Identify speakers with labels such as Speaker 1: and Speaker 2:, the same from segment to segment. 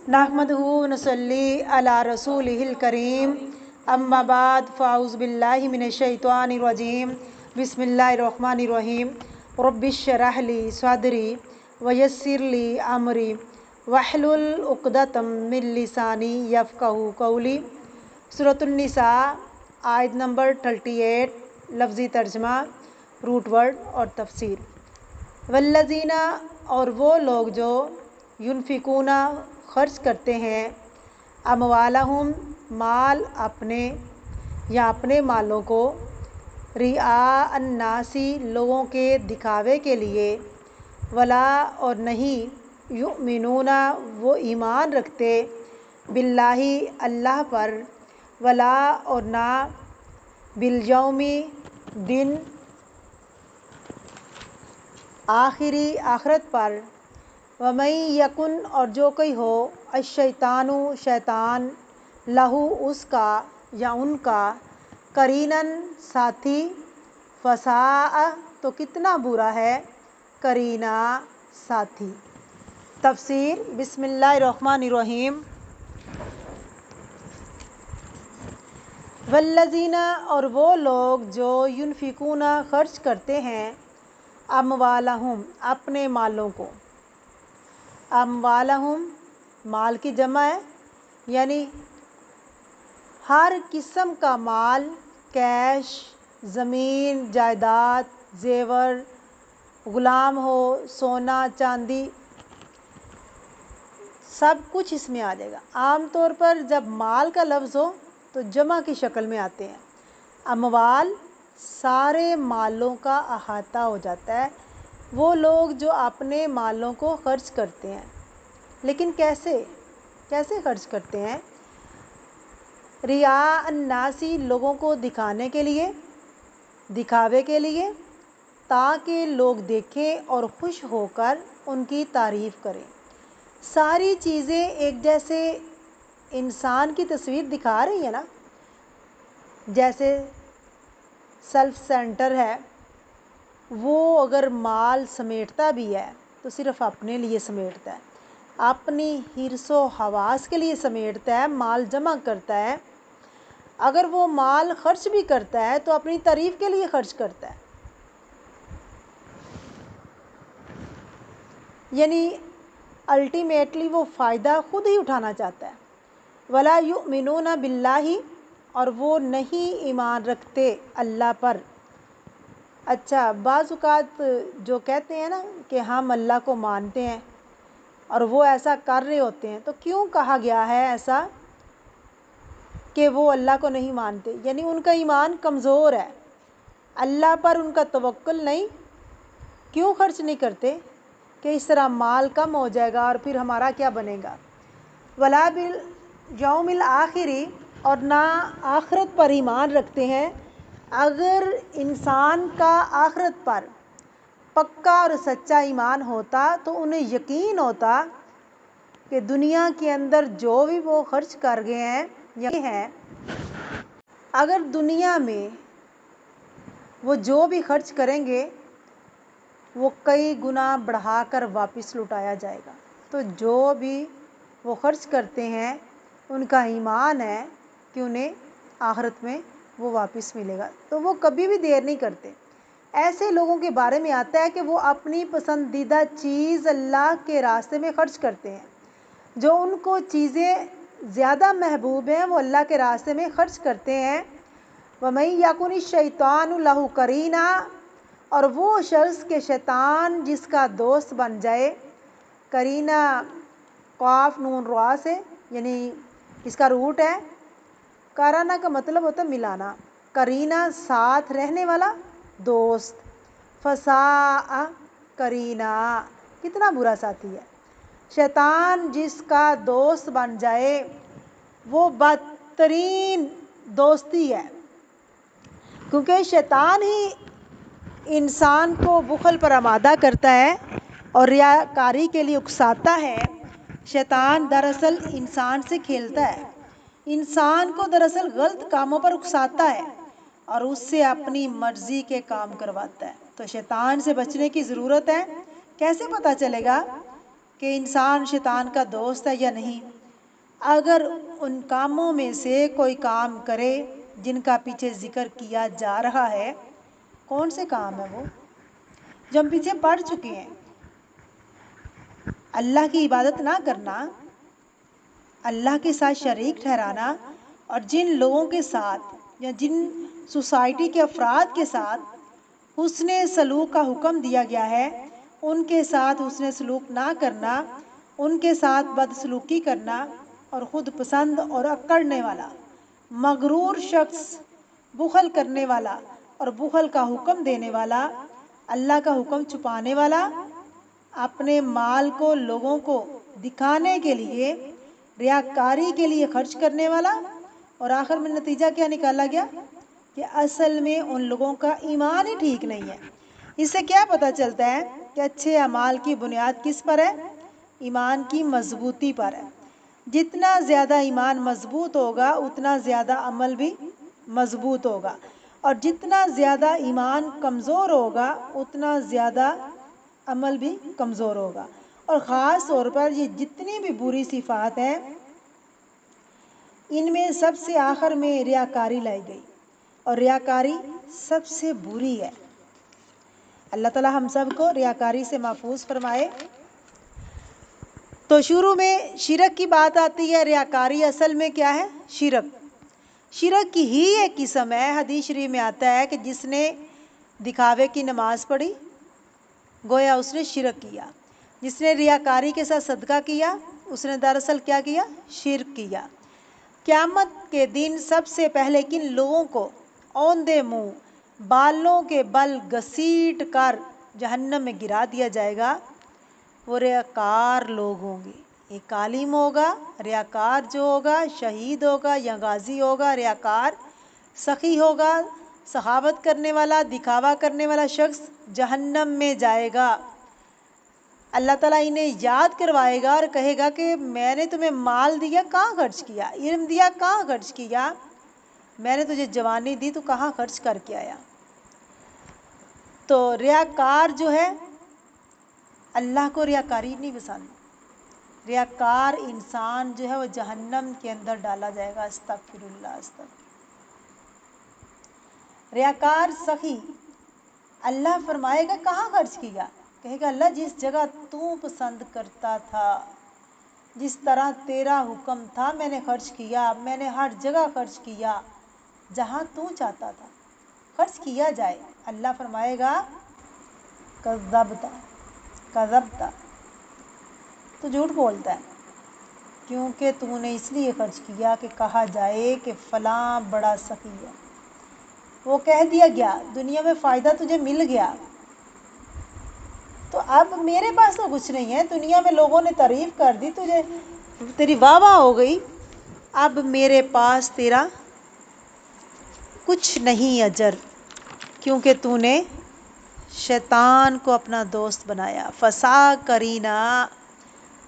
Speaker 1: नहमदुहु व नसल्ली अला रसूलिहिल करीम अम्मा बाद फ़ाउज़ु बिल्लाहि मिनश शैतानिर रजीम बिस्मिल्लाहिर रहमानिर रहीम रब्बिश्शरह ली सदरी व यस्सिर ली अमरी वहलुल उक़दतम मिन लिसानी यफ़क़हू क़ौली। सूरतुन निसा आयत नंबर 38। लफ्ज़ी तर्जमा, रूट वर्ड और तफसीर। वल्लज़ीना, और वो लोग जो युनफ़िकूना खर्च करते हैं, अमवालहुम, माल अपने या अपने मालों को, रिआ अन्नासी, लोगों के दिखावे के लिए, वला और नहीं, युमिनूना, वो ईमान रखते, बिल्लाही, अल्लाह पर, वला और ना, बिलयौमी, दिन, आखिरी, आखरत पर, वमई यकुन, और जो कोई हो, अशैतानु, शैतान, लहू, उसका या उनका, करीनन, साथी, फसाअ, तो कितना बुरा है, करीना, साथी। तफसीर। बिस्मिल्लाहिर्रहमानिर्रहीम। वल्लज़ीना, और वो लोग जो युनफ़िकूना खर्च करते हैं, अमवालहुम, अपने मालों को। अमवालहुम, माल की जमा है, यानी हर किस्म का माल, कैश, ज़मीन, जायदाद, जेवर, ग़ुलाम हो, सोना, चांदी, सब कुछ इसमें आ जाएगा। आम तौर पर जब माल का लफ्ज़ हो तो जमा की शक्ल में आते हैं। अमवाल सारे मालों का अहाता हो जाता है। वो लोग जो अपने मालों को खर्च करते हैं, लेकिन कैसे कैसे खर्च करते हैं? रिया अन्नासी, लोगों को दिखाने के लिए, दिखावे के लिए, ताकि लोग देखें और खुश होकर उनकी तारीफ़ करें। सारी चीज़ें एक जैसे इंसान की तस्वीर दिखा रही है ना। जैसे सेल्फ सेंटर है, वो अगर माल समेटता भी है तो सिर्फ़ अपने लिए समेटता है, अपनी हिर्सो हवास के लिए समेटता है, माल जमा करता है। अगर वो माल खर्च भी करता है तो अपनी तारीफ़ के लिए खर्च करता है, यानी अल्टीमेटली वो फ़ायदा खुद ही उठाना चाहता है। वला युमिनूना बिल्लाही, और वो नहीं ईमान रखते अल्लाह पर। अच्छा, बाज़ औक़ात जो कहते हैं ना कि हम अल्लाह को मानते हैं और वो ऐसा कर रहे होते हैं, तो क्यों कहा गया है ऐसा कि वो अल्लाह को नहीं मानते? यानी उनका ईमान कमज़ोर है, अल्लाह पर उनका तवक्कुल नहीं। क्यों खर्च नहीं करते कि इस तरह माल कम हो जाएगा और फिर हमारा क्या बनेगा। वला बिल यौमिल आखिरी, और ना आखरत पर ईमान रखते हैं। अगर इंसान का आखरत पर पक्का और सच्चा ईमान होता तो उन्हें यकीन होता कि दुनिया के अंदर जो भी वो खर्च कर गए हैं, ये हैं, अगर दुनिया में वो जो भी खर्च करेंगे वो कई गुना बढ़ाकर वापस लुटाया जाएगा। तो जो भी वो खर्च करते हैं, उनका ईमान है कि उन्हें आखिरत में वो वापस मिलेगा, तो वो कभी भी देर नहीं करते। ऐसे लोगों के बारे में आता है कि वो अपनी पसंदीदा चीज़ अल्लाह के रास्ते में खर्च करते हैं। जो उनको चीज़ें ज़्यादा महबूब हैं वो अल्लाह के रास्ते में खर्च करते हैं। वमई यकुनि शैतानु लहू करीना, और वो शख्स के शैतान जिसका दोस्त बन जाए। करीना क़ाफ नून रा से, यानी इसका रूट है। कराना का मतलब होता है मिलाना, करीना साथ रहने वाला, दोस्त। फसा करीना, कितना बुरा साथी है। शैतान जिसका दोस्त बन जाए वो बदतरीन दोस्ती है, क्योंकि शैतान ही इंसान को बुखल पर आमादा करता है और रियाकारी के लिए उकसाता है। शैतान दरअसल इंसान से खेलता है, इंसान को दरअसल गलत कामों पर उकसाता है और उससे अपनी मर्जी के काम करवाता है। तो शैतान से बचने की ज़रूरत है। कैसे पता चलेगा कि इंसान शैतान का दोस्त है या नहीं? اگر ان کاموں میں سے کوئی کام کرے جن کا پیچھے ذکر کیا جا رہا ہے، کون سے کام ہیں وہ جو ہم پیچھے پڑھ چکے ہیں؟ اللہ کی عبادت نہ کرنا، اللہ کے ساتھ شریک ٹھہرانا، اور جن لوگوں کے ساتھ یا جن سوسائٹی کے افراد کے ساتھ حسن سلوک کا حکم دیا گیا ہے ان کے ساتھ حسن سلوک نہ کرنا، ان کے ساتھ بدسلوکی کرنا، اور خود پسند اور اکڑنے والا، مغرور شخص، بخل کرنے والا اور بخل کا حکم دینے والا، اللہ کا حکم چھپانے والا، اپنے مال کو لوگوں کو دکھانے کے لیے، ریاکاری کے لیے خرچ کرنے والا، اور آخر میں نتیجہ کیا نکالا گیا کہ اصل میں ان لوگوں کا ایمان ہی ٹھیک نہیں ہے۔ اس سے کیا پتہ چلتا ہے کہ اچھے اعمال کی بنیاد کس پر ہے؟ ایمان کی مضبوطی پر ہے۔ جتنا زیادہ ایمان مضبوط ہوگا اتنا زیادہ عمل بھی مضبوط ہوگا، اور جتنا زیادہ ایمان کمزور ہوگا اتنا زیادہ عمل بھی کمزور ہوگا۔ اور خاص طور پر یہ جتنی بھی بری صفات ہیں ان میں سب سے آخر میں ریاکاری لائی گئی، اور ریاکاری سب سے بری ہے۔ اللہ تعالی ہم سب کو ریاکاری سے محفوظ فرمائے۔ تو شروع میں شرک کی بات آتی ہے۔ ریاکاری اصل میں کیا ہے؟ شرک کی ہی ایک قسم ہے۔ حدیث شریف میں آتا ہے کہ جس نے دکھاوے کی نماز پڑھی گویا اس نے شرک کیا، جس نے ریاکاری کے ساتھ صدقہ کیا اس نے دراصل کیا کیا؟ شرک کیا۔ قیامت کے دن سب سے پہلے کن لوگوں کو اوندے منہ بالوں کے بل گھسیٹ کر جہنم میں گرا دیا جائے گا؟ وہ ریاکار لوگ ہوں گے۔ ایک عالم ہوگا ریاکار جو ہوگا، شہید ہوگا یا غازی ہوگا ریاکار، سخی ہوگا سخاوت کرنے والا، دکھاوا کرنے والا شخص جہنم میں جائے گا۔ اللہ تعالیٰ انہیں یاد کروائے گا اور کہے گا کہ میں نے تمہیں مال دیا کہاں خرچ کیا، علم دیا کہاں خرچ کیا، میں نے تجھے جوانی دی تو کہاں خرچ کر کے آیا۔ تو ریاکار جو ہے اللہ کو ریاکاری نہیں پسند۔ ریاکار انسان جو ہے وہ جہنم کے اندر ڈالا جائے گا۔ استغفر اللہ استغفر۔ ریاکار سخی، اللہ فرمائے گا کہاں خرچ کیا، کہے گا اللہ جس جگہ تو پسند کرتا تھا، جس طرح تیرا حکم تھا میں نے خرچ کیا، میں نے ہر جگہ خرچ کیا جہاں تو چاہتا تھا خرچ کیا جائے۔ اللہ فرمائے گا کذبت، تو جھوٹ بولتا ہے، کیونکہ تو نے اس لیے خرچ کیا کہ کہا جائے کہ فلاں بڑا سخی ہے۔ وہ کہہ دیا گیا، دنیا میں فائدہ تجھے مل گیا، تو اب میرے پاس تو کچھ نہیں ہے، دنیا میں لوگوں نے تعریف کر دی، تجھے تیری واہ واہ ہو گئی، اب میرے پاس تیرا کچھ نہیں اجر، کیونکہ تو نے شیطان کو اپنا دوست بنایا۔ فسا کرینا،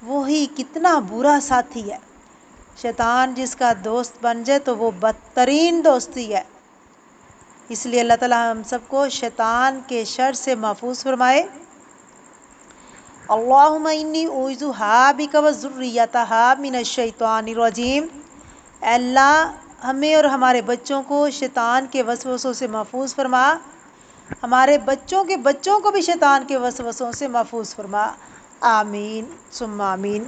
Speaker 1: وہی کتنا برا ساتھی ہے شیطان، جس کا دوست بن جائے تو وہ بدترین دوستی ہے۔ اس لیے اللہ تعالی ہم سب کو شیطان کے شر سے محفوظ فرمائے۔ اللہم انی اعوذ بک وذریتہا من الشیطان الرجیم۔ اے اللہ ہمیں اور ہمارے بچوں کو شیطان کے وسوسوں سے محفوظ فرما، ہمارے بچوں کے بچوں کو بھی شیطان کے وسوسوں سے محفوظ فرما، آمین ثم آمین۔